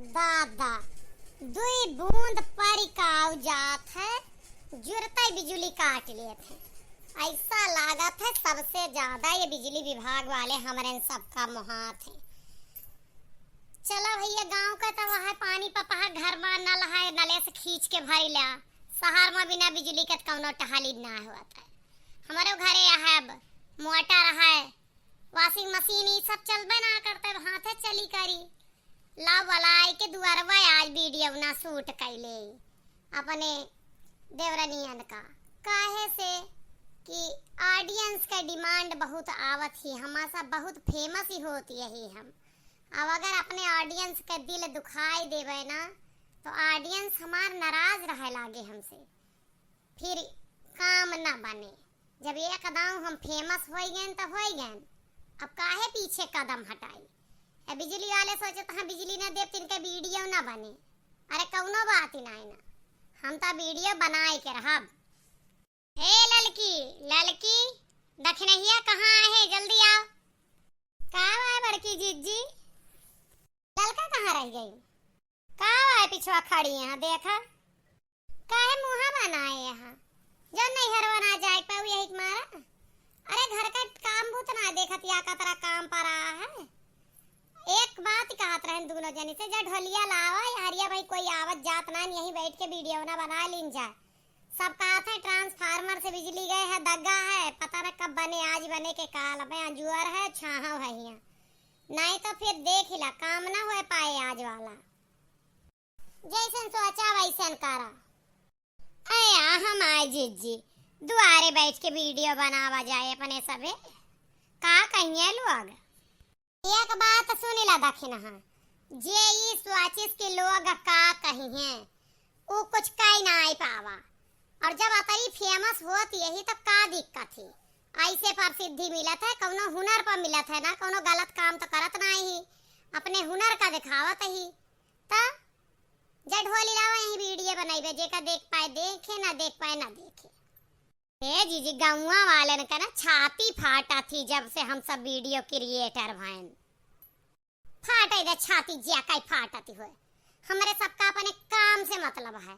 दादा दुई बूंद परी काव जात है, जुरते बिजली काट लिए थे। ऐसा लागत है सबसे ज्यादा ये बिजली विभाग वाले हमारे सबका मुहात है। चलो भैया गांव का तो वह पानी पपा घर में नल है, नले से खींच के भरी ला। शहर में बिना बिजली के कौनो टहली ना होता है। हमारे घरे है मोटर है, वॉशिंग मशीन ये सब चलबे ना करते, हाथे चली करी ला वलाई के दुआरवा आज वीडियो ना शूट कैले अपने देवरनियन का, काहे से कि ऑडियंस का डिमांड बहुत आवत ही, हमारा सब बहुत फेमस ही होती यही हम। अब अगर अपने ऑडियंस का दिल दुखाई देवे ना तो ऑडियंस हमार नाराज रहे लागे हमसे, फिर काम ना बने। जब ये कदम हम फेमस हो गए तो हो गए, अब काहे पीछे कदम हटाई। बिजली वाले सोचे तो हाँ बिजली ना दे तिनका वीडियो ना बने, अरे कौनो बात ही ना, हम तो वीडियो बनाए के रहब। हे ललकी ललकी दखनहिया कहाँ है, जल्दी आओ। कहाँ है बड़की जीजी, ललका कहाँ रह गई? कहाँ है पिछवा खड़ी यहाँ, देखा काहे मुँह बनाए यहाँ, जो नहीं हरवा ना जाए पाऊ यही मारा। अरे घर का काम भूत ना देखत या का तरह काम पर रहा है। एक बात कहत रहे दोनों जनी से, जब ढोलिया लावा हरिया भाई कोई आवत जात ना यहीं बैठ के वीडियो ना बना लीन जाए। सब कहते हैं ट्रांसफार्मर से बिजली गए है, दग्गा है, पता न कब बने, आज बने के काल में जुआर है छाहा है यहाँ, नहीं तो फिर देख ला काम ना हो पाए आज वाला। जैसन सोचा वैसन करा। अया हम आए जीजी दुआरे बैठ के वीडियो बनावा जाए अपने सबे, का कहिए लोग। एक बात सुनी ला दखिन, जे ई स्वाचिस के लोग का कही हैं वो कुछ कही ना आई पावा, और जब अतई फेमस होत यही तो का दिक्कत थी। ऐसे प्रसिद्धि मिलत है, कौनो हुनर पर मिलत है ना, कौनो गलत काम तो करत ना ही, अपने हुनर का दिखावत ही। ता जब ढोली लावा यही वीडियो बनाइबे, जेका देख पाए देखे, ना देख पाए ना देखे। ए जीजी गाँवा वाले ने कहना छाती फाटा थी जब से हम सब वीडियो क्रिएटर भैन, फाटे दे छाती जिया कई फाटती हुए। हमारे सबका अपने काम से मतलब है,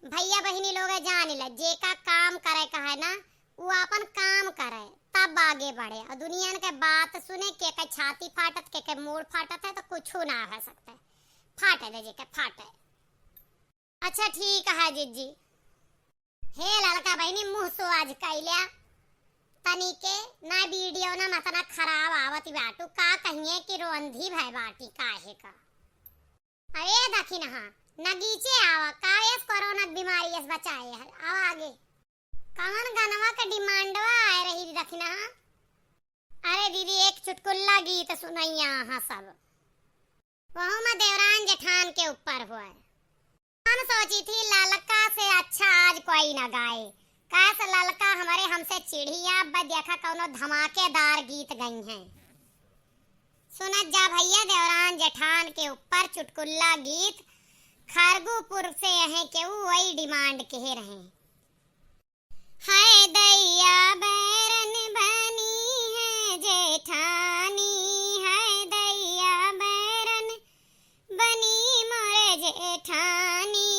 भैया बहनी लोग जान ले, जे का काम करे का है ना वो अपन काम करे तब आगे बढ़े, और दुनिया के बात सुने के छाती फाटत के मूड फाटत है तो कुछ ना हो सकता है। फाटे दे जे के फाटे। अच्छा ठीक है जीजी। हे लड़का बहनी मुँह सो आज कैलिया तनी के ना वीडियो ना मतलब खराब आवती बाटू, का कहिए कि रोंधी भाई बाटी काहे का। अरे दखिन नगीचे आवा, का इस कोरोना बीमारी इस बचाए है, आवा आगे। कौन गनवा का डिमांडवा आए रही दखिन। अरे दीदी एक चुटकुल्ला गीत सुनैया हाँ सब, वह में देवरान जेठान के ऊपर हुआ है। हम सोची थी ललका से अच्छा आज कोई ना गाए, कैसे ललका हमारे हमसे चिढ़िया देखा कौनो धमाकेदार गीत गई हैं। सुनत जा भैया देवरान जेठान के ऊपर चुटकुल्ला गीत, खरगूपुर से हैं के वही डिमांड कह रहे। हाय दैया बैरन बनी है जेठानी, हाय दैया बैरन बनी मोरे जेठानी,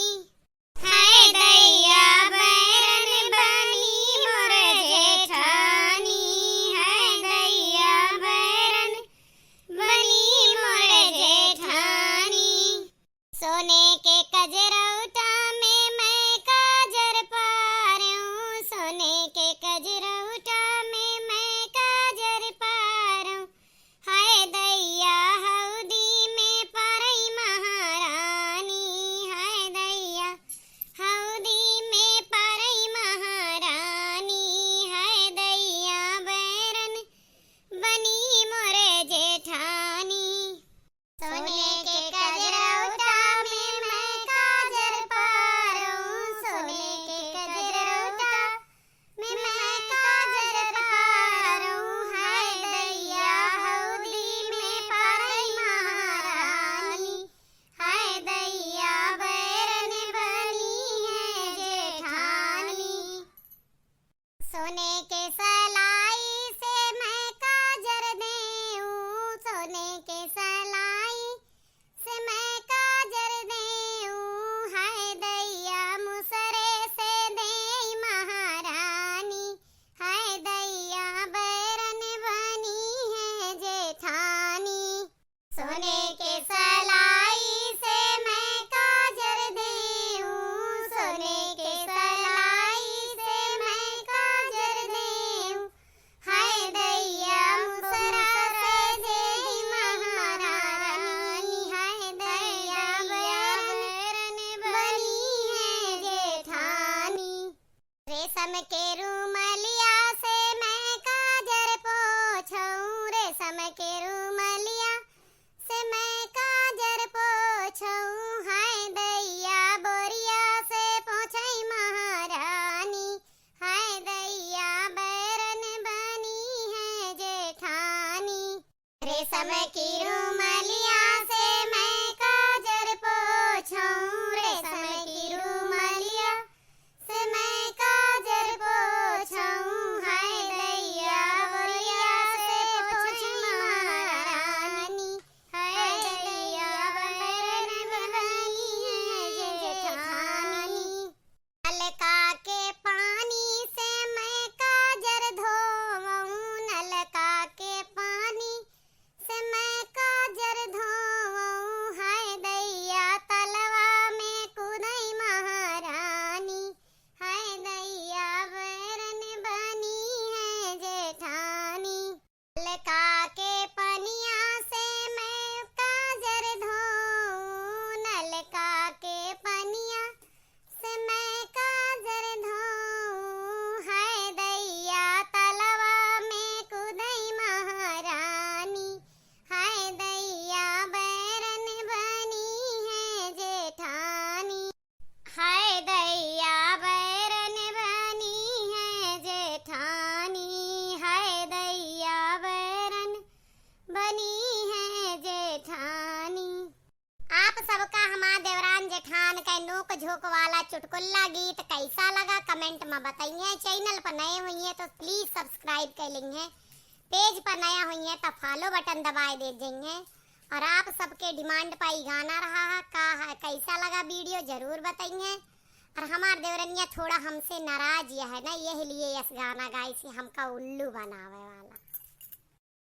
हाय दैया बैरन बनी मोरे जेठानी, हाय दैया बैरन बनी मोरे जेठानी। सोने के कजरौटा में मैं काजर पारूं, सोने के कजरौटा में मैं काजर पारूं, हाय दैया हौदी में परई महारानी, हाय दैया हौदी में परई महारानी, हाय दैया बैरन बनी मोरे जेठानी। सोने के कजरौटा में मैं रेशम के रूमलिया से मैं काजर पोछूं, रेशम के रूमलिया से मैं काजर पोछूं, हाय दैया बोरिया से पोछई महारानी, हाय दैया बैरन बनी है जेठानी। रेशम की रूमलिया से मैं काजर पोछूं, रेशम की रूमलिया से मैं काजर पोछूं, हाय दैया बोरिया से पोछई महारानी, हाय दैया बैरन बनी है जेठानी। नलका के पानी से मैं काजर धोऊं, नलका के पानी से मैं काजर धोऊं, हाय दैया तलवा में कूदई महारानी, हाय दैया बैरन बनी है जेठानी। नलका के पनिया से मैं काजर धोऊं, नलका के पनिया से मैं काजर धोऊं, हाय दैया तलवा में कूदई महारानी, हाय दैया बैरन बनी है जेठानी, हाय दैया बैरन बनी है जेठानी, हाय दैया बैरन बनी है जेठानी। आप सबका हमार देवरान जेठान का नोक झोंक वाला चुटकुला गीत कैसा लगा कमेंट में बताइए। चैनल पर नए हुई हैं तो प्लीज सब्सक्राइब कर लेंगे, पेज पर नया हुई हैं तो फॉलो बटन दबाए दे देंगे। और आप सबके डिमांड पर ही गाना रहा है कैसा लगा वीडियो जरूर बताइए। और हमार देवरनिया थोड़ा हमसे नाराज यह है ना, यही लिए यस गाना गाई से हमका उल्लू बनावे वाला।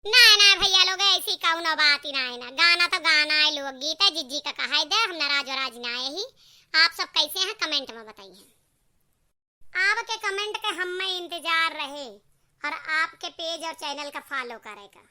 ना ना भैया लोग ऐसी कौनो बात ही ना है ना, गाना तो गाना है, लोग गीत है, जिज्जी का कहा दे, हम नाराज वराज ना है ही। आप सब कैसे हैं कमेंट में बताइए। आपके कमेंट के हम में इंतजार रहे और आपके पेज और चैनल का फॉलो करेगा।